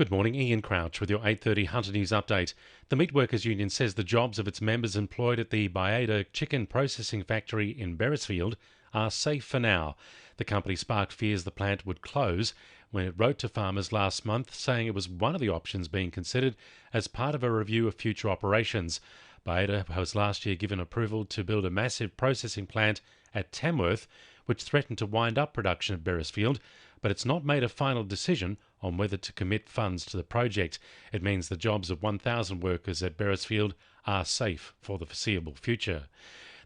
Good morning, Ian Crouch with your 8:30 Hunter News update. The Meat Workers Union says the jobs of its members employed at the Baeda chicken processing factory in Beresfield are safe for now. The company sparked fears the plant would close when it wrote to farmers last month saying it was one of the options being considered as part of a review of future operations. Baeda was last year given approval to build a massive processing plant at Tamworth, which threatened to wind up production at Beresfield, but it's not made a final decision on whether to commit funds to the project. It means the jobs of 1,000 workers at Beresfield are safe for the foreseeable future.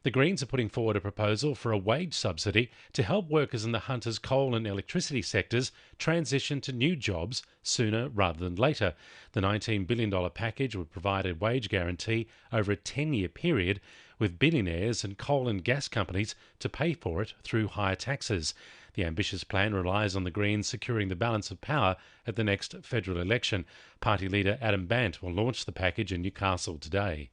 The Greens are putting forward a proposal for a wage subsidy to help workers in the Hunter's coal and electricity sectors transition to new jobs sooner rather than later. The $19 billion package would provide a wage guarantee over a 10-year period, with billionaires and coal and gas companies to pay for it through higher taxes. The ambitious plan relies on the Greens securing the balance of power at the next federal election. Party leader Adam Bant will launch the package in Newcastle today.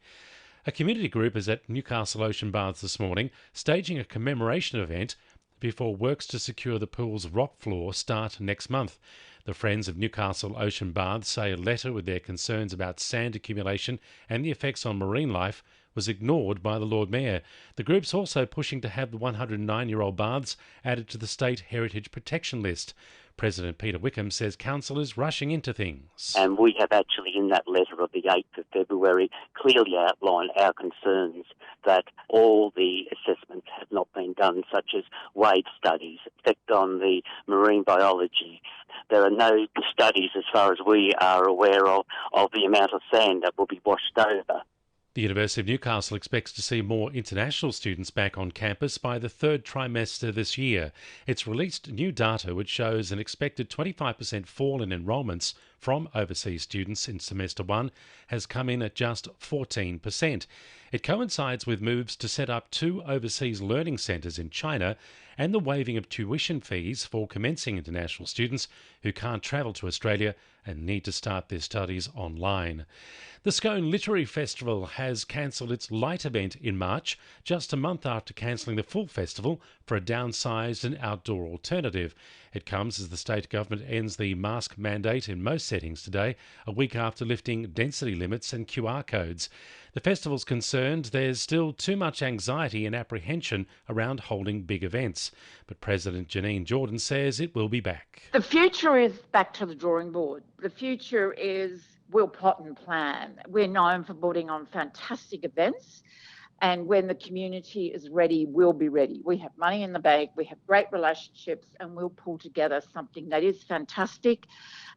A community group is at Newcastle Ocean Baths this morning, staging a commemoration event before works to secure the pool's rock floor start next month. The Friends of Newcastle Ocean Baths say a letter with their concerns about sand accumulation and the effects on marine life was ignored by the Lord Mayor. The group's also pushing to have the 109-year-old baths added to the State Heritage Protection List. President Peter Wickham says council is rushing into things. And we have actually, in that letter of the 8th of February, clearly outlined our concerns that all the assessments have not been done, such as wave studies, effect on the marine biology. There are no studies, as far as we are aware of the amount of sand that will be washed over. The University of Newcastle expects to see more international students back on campus by the third trimester this year. It's released new data which shows an expected 25% fall in enrolments from overseas students in semester 1 has come in at just 14%. It coincides with moves to set up 2 overseas learning centres in China and the waiving of tuition fees for commencing international students who can't travel to Australia and need to start their studies online. The Scone Literary Festival has cancelled its light event in March, just a month after cancelling the full festival for a downsized and outdoor alternative. It comes as the state government ends the mask mandate in most settings today, a week after lifting density limits and QR codes. The festival's concerned there's still too much anxiety and apprehension around holding big events. But President Janine Jordan says it will be back. The future is back to the drawing board. The future is we'll plot and plan. We're known for putting on fantastic events, and when the community is ready, we'll be ready. We have money in the bank, we have great relationships, and we'll pull together something that is fantastic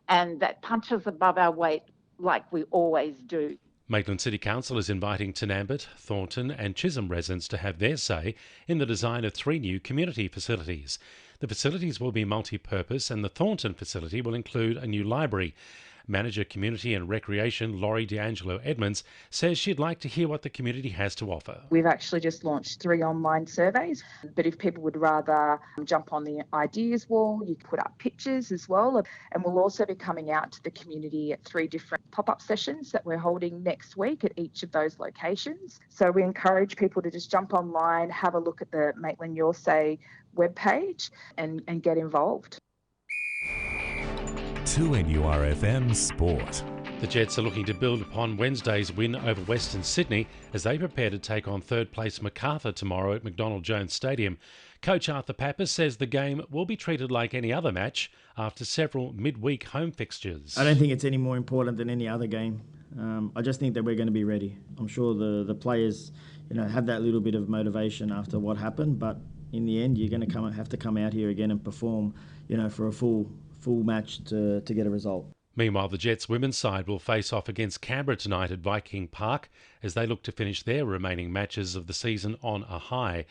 and that punches above our weight like we always do. Maitland City Council is inviting Tinambit, Thornton and Chisholm residents to have their say in the design of 3 new community facilities. The facilities will be multi-purpose and the Thornton facility will include a new library. Manager Community and Recreation Laurie D'Angelo Edmonds says she'd like to hear what the community has to offer. We've actually just launched 3 online surveys, but if people would rather jump on the ideas wall, you can put up pictures as well. And we'll also be coming out to the community at 3 different pop-up sessions that we're holding next week at each of those locations. So we encourage people to just jump online, have a look at the Maitland Your Say webpage and get involved. 2NURFM Sport. The Jets are looking to build upon Wednesday's win over Western Sydney as they prepare to take on third-place Macarthur tomorrow at McDonald Jones Stadium. Coach Arthur Pappas says the game will be treated like any other match after several midweek home fixtures. I don't think it's any more important than any other game. I just think that we're going to be ready. I'm sure the players, have that little bit of motivation after what happened, but in the end, you're going to have to come out here again and perform, for a full match to get a result. Meanwhile, the Jets women's side will face off against Canberra tonight at Viking Park as they look to finish their remaining matches of the season on a high.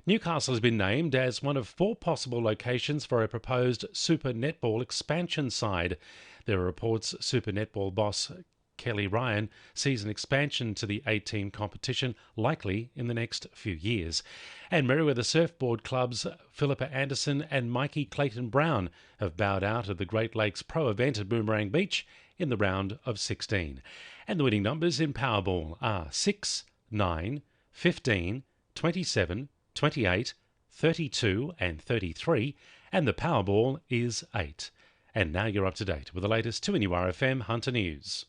Newcastle has been named as one of 4 possible locations for a proposed Super Netball expansion side. There are reports Super Netball boss Kelly Ryan sees an expansion to the 8-team competition likely in the next few years. And Merewether Surfboard Club's Philippa Anderson and Mikey Clayton Brown have bowed out of the Great Lakes Pro event at Boomerang Beach in the round of 16. And the winning numbers in Powerball are 6, 9, 15, 27, 28, 32 and 33, and the Powerball is 8. And now you're up to date with the latest 2NURFM Hunter News.